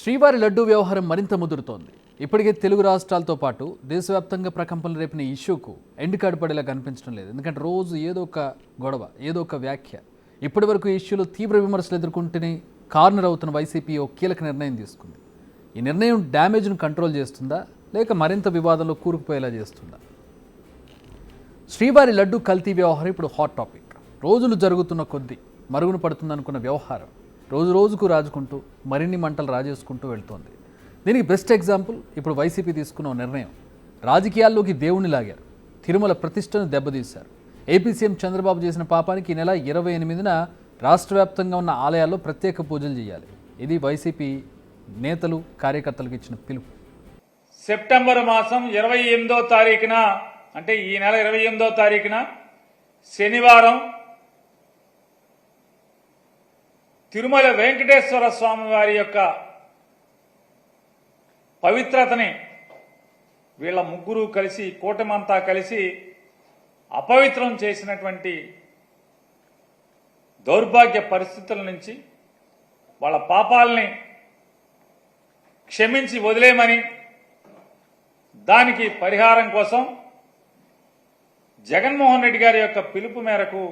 శ్రీవారి లడ్డూ వ్యవహారం మరింత ముదురుతోంది. ఇప్పటికే తెలుగు రాష్ట్రాలతో పాటు దేశవ్యాప్తంగా ప్రకంపనలు రేపిన ఇష్యూకు ఎండ్ కార్డు పడేలా కనిపించడం లేదు. ఎందుకంటే రోజు ఏదో ఒక గొడవ, ఏదో ఒక వ్యాఖ్య. ఇప్పటి వరకు ఈ ఇష్యూలో తీవ్ర విమర్శలు ఎదుర్కొంటూనే కార్నర్ అవుతున్న వైసీపీ ఓ కీలక నిర్ణయం తీసుకుంది. ఈ నిర్ణయం డ్యామేజ్ను కంట్రోల్ చేస్తుందా, లేక మరింత వివాదంలో కూరుకుపోయేలా చేస్తుందా? శ్రీవారి లడ్డూ కల్తీ వ్యవహారం ఇప్పుడు హాట్ టాపిక్. రోజులు జరుగుతున్న కొద్దీ మరుగున పడుతుందనుకున్న వ్యవహారం రోజు రోజుకు రాజుకుంటూ మరిన్ని మంటలు రాజేసుకుంటూ వెళ్తోంది. దీనికి బెస్ట్ ఎగ్జాంపుల్ ఇప్పుడు వైసీపీ తీసుకున్న నిర్ణయం. రాజకీయాల్లోకి దేవుణ్ణి లాగారు, తిరుమల ప్రతిష్టను దెబ్బతీశారు. ఏపీ సీఎం చంద్రబాబు చేసిన పాపానికి ఈ నెల 28న రాష్ట్ర వ్యాప్తంగా ఉన్న ఆలయాల్లో ప్రత్యేక పూజలు చేయాలి. ఇది వైసీపీ నేతలు, కార్యకర్తలకు ఇచ్చిన పిలుపు. సెప్టెంబర్ మాసం 28వ తారీఖున, అంటే ఈ నెల 28వ తారీఖున శనివారం తిరుమల వెంకటేశ్వర స్వామి వారి యొక్క పవిత్రతని వీళ్ళ ముగ్గురు కలిసి, కూటమంతా కలిసి అపవిత్రం చేసినటువంటి దౌర్భాగ్య పరిస్థితుల నుంచి వాళ్ళ పాపాలని క్షమించి వదిలేయమని, దానికి పరిహారం కోసం జగన్మోహన్ రెడ్డి గారి యొక్క పిలుపు మేరకు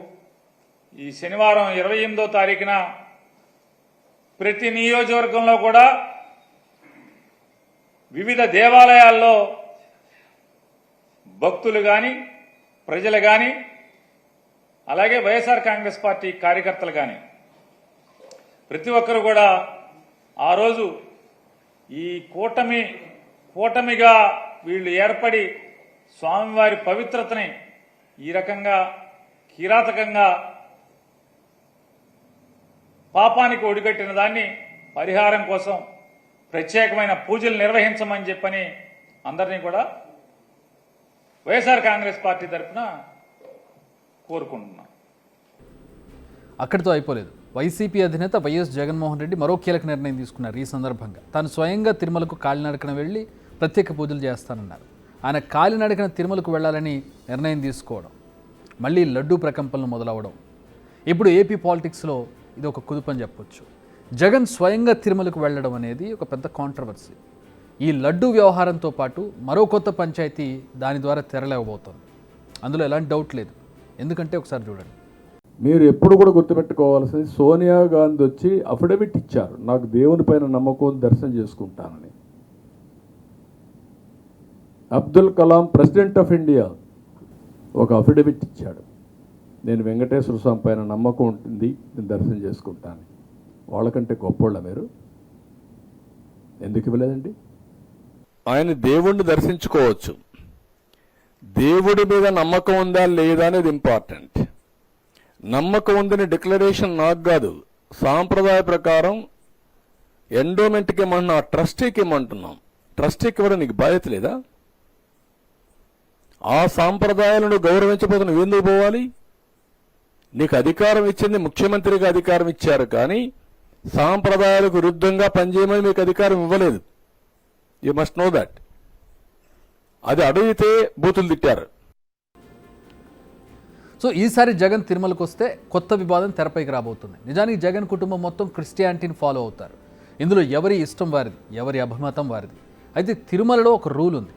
ఈ శనివారం 28వ తారీఖున ప్రతి నియోజకవర్గంలో కూడా వివిధ దేవాలయాల్లో భక్తులు కానీ, ప్రజలు కానీ, అలాగే వైఎస్ఆర్ కాంగ్రెస్ పార్టీ కార్యకర్తలు కానీ ప్రతి ఒక్కరు కూడా ఆ రోజు ఈ కూటమిగా వీళ్ళు ఏర్పడి స్వామివారి పవిత్రతని ఈ రకంగా కిరాతకంగా పాపానికి ఒడిగట్టిన దాన్ని పరిహారం కోసం ప్రత్యేకమైన పూజలు నిర్వహించమని చెప్పని అందరినీ కూడా వైఎస్ఆర్ కాంగ్రెస్ పార్టీ తరఫున కోరుకుంటున్నాం. అక్కడితో అయిపోలేదు. వైసీపీ అధినేత వైఎస్ జగన్మోహన్ రెడ్డి మరో కీలక నిర్ణయం తీసుకున్నారు. ఈ సందర్భంగా తాను స్వయంగా తిరుమలకు కాలినడకన వెళ్లి ప్రత్యేక పూజలు చేస్తానన్నారు. ఆయన కాలినడకన తిరుమలకు వెళ్లాలని నిర్ణయం తీసుకోవడం, మళ్లీ లడ్డూ ప్రకంపనలు మొదలవడం, ఇప్పుడు ఏపీ పాలిటిక్స్లో ఇది ఒక కుదుపని చెప్పొచ్చు. జగన్ స్వయంగా తిరుమలకు వెళ్ళడం అనేది ఒక పెద్ద కాంట్రవర్సీ. ఈ లడ్డూ వ్యవహారంతో పాటు మరో కొత్త పంచాయతీ దాని ద్వారా తెరలేవబోతోంది. అందులో ఎలాంటి డౌట్ లేదు. ఎందుకంటే ఒకసారి చూడండి. మీరు ఎప్పుడు కూడా గుర్తుపెట్టుకోవాల్సింది, సోనియా గాంధీ వచ్చి అఫిడవిట్ ఇచ్చారు, నాకు దేవుని పైన నమ్మకం, దర్శనం చేసుకుంటానని. Abdul Kalam president of India ఒక అఫిడవిట్ ఇచ్చాడు, నేను వెంకటేశ్వర స్వామి పైన నమ్మకం ఉంటుంది, నేను దర్శనం చేసుకుంటాను. వాళ్ళకంటే గొప్పోళ్ళ మీరు? ఎందుకు ఇవ్వలేదండి? ఆయన దేవుణ్ణి దర్శించుకోవచ్చు, దేవుడి మీద నమ్మకం ఉందా లేదా అనేది ఇంపార్టెంట్. నమ్మకం ఉందని డిక్లరేషన్ నాకు కాదు, సాంప్రదాయ ప్రకారం ఎండోమెంట్కి ఇవ్వమంటున్నా, ట్రస్టీకి ఇవ్వమంటున్నాం. ట్రస్టీకి ఇవ్వడం నీకు బాధ్యత లేదా? ఆ సాంప్రదాయాలను గౌరవించకపోతే నువ్వు ఎందుకు పోవాలి? నీకు అధికారం ఇచ్చింది ముఖ్యమంత్రిగా అధికారం ఇచ్చారు, కానీ సాంప్రదాయాలకు విరుద్ధంగా పనిచేయమని మీకు అధికారం ఇవ్వలేదు. You must know that. అది అడిగితే బూతులు తిట్టారు. సో ఈసారి జగన్ తిరుమలకు వస్తే కొత్త వివాదం తెరపైకి రాబోతుంది. నిజానికి జగన్ కుటుంబం మొత్తం క్రిస్టియానిటీని ఫాలో అవుతారు. ఇందులో ఎవరి ఇష్టం వారిది, ఎవరి అభిమతం వారిది. అయితే తిరుమలలో ఒక రూల్ ఉంది.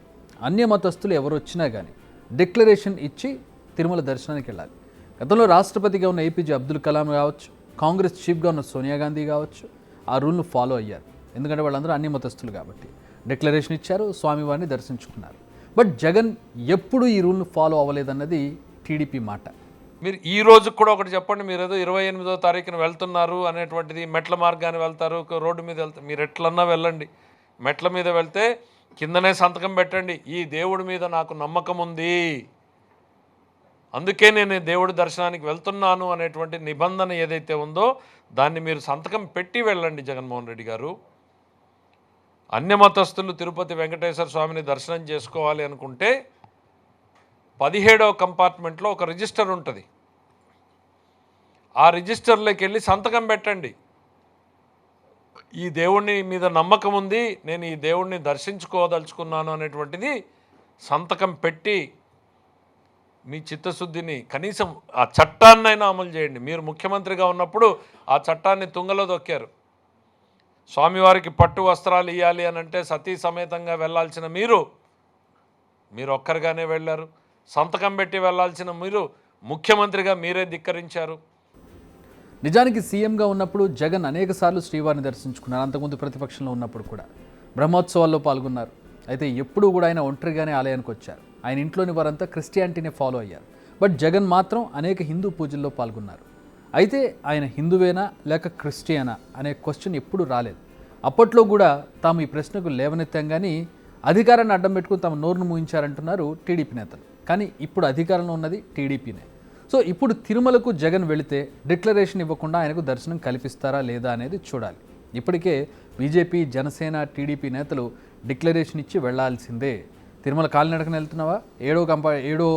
అన్య మతస్థులు ఎవరు వచ్చినా కానీ డిక్లరేషన్ ఇచ్చి తిరుమల దర్శనానికి వెళ్ళాలి. గతంలో రాష్ట్రపతిగా ఉన్న ఏపీజే అబ్దుల్ కలాం కావచ్చు, కాంగ్రెస్ చీఫ్గా ఉన్న సోనియా గాంధీ కావచ్చు, ఆ రూల్ను ఫాలో అయ్యారు. ఎందుకంటే వాళ్ళందరూ అన్ని మతస్థులు కాబట్టి డిక్లరేషన్ ఇచ్చారు, స్వామివారిని దర్శించుకున్నారు. బట్ జగన్ ఎప్పుడు ఈ రూల్ను ఫాలో అవ్వలేదన్నది టీడీపీ మాట. మీరు ఈ రోజు కూడా ఒకటి చెప్పండి, మీరు ఏదో 28వ తారీఖున వెళ్తున్నారు అనేటువంటిది, మెట్ల మార్గాన్ని వెళ్తారు, రోడ్డు మీద వెళ్తారు, మీరు ఎట్లన్నా వెళ్ళండి. మెట్ల మీద వెళ్తే కిందనే సంతకం పెట్టండి, ఈ దేవుడి మీద నాకు నమ్మకం ఉంది, అందుకే నేను దేవుడి దర్శనానికి వెళ్తున్నాను అనేటువంటి నిబంధన ఏదైతే ఉందో దాన్ని మీరు సంతకం పెట్టి వెళ్ళండి. జగన్మోహన్ రెడ్డి గారు, అన్యమతస్థులు తిరుపతి వెంకటేశ్వర స్వామిని దర్శనం చేసుకోవాలి అనుకుంటే 17వ కంపార్ట్మెంట్లో ఒక రిజిస్టర్ ఉంటుంది. ఆ రిజిస్టర్లోకి వెళ్ళి సంతకం పెట్టండి, ఈ దేవుణ్ణి మీద నమ్మకం ఉంది, నేను ఈ దేవుణ్ణి దర్శించుకోదలుచుకున్నాను అనేటువంటిది సంతకం పెట్టి మీ చిత్తశుద్ధిని, కనీసం ఆ చట్టాన్నైనా అమలు చేయండి. మీరు ముఖ్యమంత్రిగా ఉన్నప్పుడు ఆ చట్టాన్ని తుంగలో దొక్కారు. స్వామివారికి పట్టు వస్త్రాలు ఇవ్వాలి అని అంటే సతీ సమేతంగా వెళ్ళాల్సిన మీరు ఒక్కరిగానే వెళ్ళారు. సంతకం పెట్టి వెళ్ళాల్సిన మీరు ముఖ్యమంత్రిగా మీరే ధిక్కరించారు. నిజానికి సీఎంగా ఉన్నప్పుడు జగన్ అనేకసార్లు శ్రీవారిని దర్శించుకున్నారు. అంతకుముందు ప్రతిపక్షంలో ఉన్నప్పుడు కూడా బ్రహ్మోత్సవాల్లో పాల్గొన్నారు. అయితే ఎప్పుడూ కూడా ఆయన ఒంటరిగానే ఆలయానికి వచ్చారు. ఆయన ఇంట్లోని వారంతా క్రిస్టియానిటీనే ఫాలో అయ్యారు. బట్ జగన్ మాత్రం అనేక హిందూ పూజల్లో పాల్గొన్నారు. అయితే ఆయన హిందువేనా లేక క్రిస్టియనా అనే క్వశ్చన్ ఎప్పుడూ రాలేదు. అప్పట్లో కూడా తాము ఈ ప్రశ్నకు లేవనెత్తాం కానీ అధికారాన్ని అడ్డం పెట్టుకుని తమ నోరును మూయించారంటున్నారు టీడీపీ నేతలు. కానీ ఇప్పుడు అధికారంలో ఉన్నది టీడీపీనే. సో ఇప్పుడు తిరుమలకు జగన్ వెళితే డిక్లరేషన్ ఇవ్వకుండా ఆయనకు దర్శనం కల్పిస్తారా లేదా అనేది చూడాలి. ఇప్పటికే బీజేపీ, జనసేన, టీడీపీ నేతలు డిక్లరేషన్ ఇచ్చి వెళ్లాల్సిందే. తిరుమల కాలినడకన వెళ్తున్నావా, ఏడో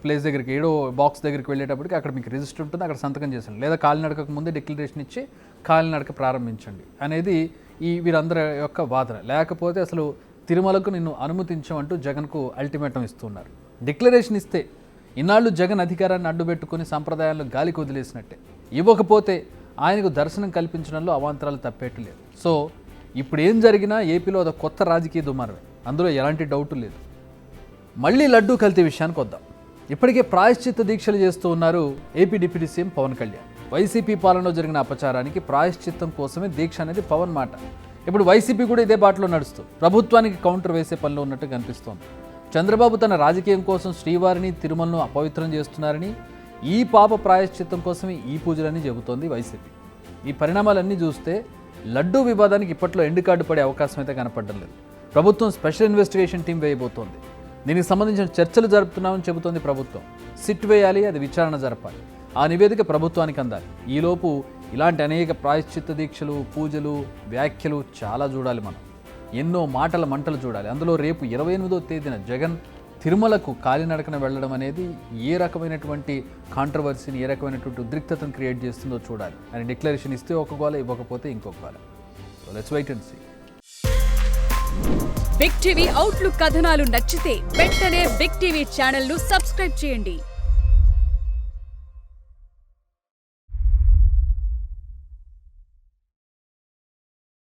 ప్లేస్ దగ్గరికి, ఏడో బాక్స్ దగ్గరికి వెళ్ళేటప్పటికి అక్కడ మీకు రిజిస్టర్ ఉంటుంది, అక్కడ సంతకం చేసండి, లేదా కాలినడకకు ముందే డిక్లరేషన్ ఇచ్చి కాలినడక ప్రారంభించండి అనేది వీరందరి యొక్క వాదన. లేకపోతే అసలు తిరుమలకు నిన్ను అనుమతించమంటూ జగన్కు అల్టిమేటం ఇస్తున్నారు. డిక్లరేషన్ ఇస్తే ఇన్నాళ్ళు జగన్ అధికారాన్ని అడ్డుపెట్టుకుని సంప్రదాయాలను గాలికి వదిలేసినట్టే. ఇవ్వకపోతే ఆయనకు దర్శనం కల్పించడంలో అవాంతరాలు తప్పేట్లేదు. సో ఇప్పుడు ఏం జరిగినా ఏపీలో అది కొత్త రాజకీయ దుమారమే, అందులో ఎలాంటి డౌటు లేదు. మళ్ళీ లడ్డూ కల్తీ విషయానికి వద్దాం. ఇప్పటికే ప్రాయశ్చిత్త దీక్షలు చేస్తూ ఉన్నారు AP deputy CM Pawan Kalyan. YCP పాలనలో జరిగిన అపచారానికి ప్రాయశ్చిత్తం కోసమే దీక్ష అనేది పవన్ మాట. ఇప్పుడు వైసీపీ కూడా ఇదే బాటలో నడుస్తూ ప్రభుత్వానికి కౌంటర్ వేసే పనిలో ఉన్నట్టు కనిపిస్తోంది. చంద్రబాబు తన రాజకీయం కోసం శ్రీవారిని, తిరుమలను అపవిత్రం చేస్తున్నారని, ఈ పాప ప్రాయశ్చిత్తం కోసమే ఈ పూజలని చెబుతోంది వైసీపీ. ఈ పరిణామాలన్నీ చూస్తే లడ్డూ వివాదానికి ఇప్పట్లో ఎండ్ కార్డు పడే అవకాశం అయితే కనపడడం లేదు. ప్రభుత్వం స్పెషల్ ఇన్వెస్టిగేషన్ టీం వేయబోతోంది. దీనికి సంబంధించిన చర్చలు జరుపుతున్నామని చెబుతోంది ప్రభుత్వం. సిట్ వేయాలి, అది విచారణ జరపాలి, ఆ నివేదిక ప్రభుత్వానికి అందాలి. ఈలోపు ఇలాంటి అనేక ప్రాయశ్చిత్త దీక్షలు, పూజలు, వ్యాఖ్యలు చాలా చూడాలి మనం. ఎన్నో మాటల మంటలు చూడాలి. అందులో రేపు 28వ తేదీన జగన్ తిరుమలకు కాలినడకన వెళ్ళడం అనేది ఏ రకమైనటువంటి కాంట్రవర్సీని, ఏ రకమైనటువంటి ఉద్రిక్తతను క్రియేట్ చేస్తుందో చూడాలి. అని డిక్లరేషన్ ఇస్తే ఒక గోల, ఇవ్వకపోతే ఇంకొక గోల. Let's wait and see. Big TV outlook కథనాలు నచ్చితే వెంటనే బిగ్ టీవీ ఛానల్ ను సబ్స్క్రైబ్ చేయండి.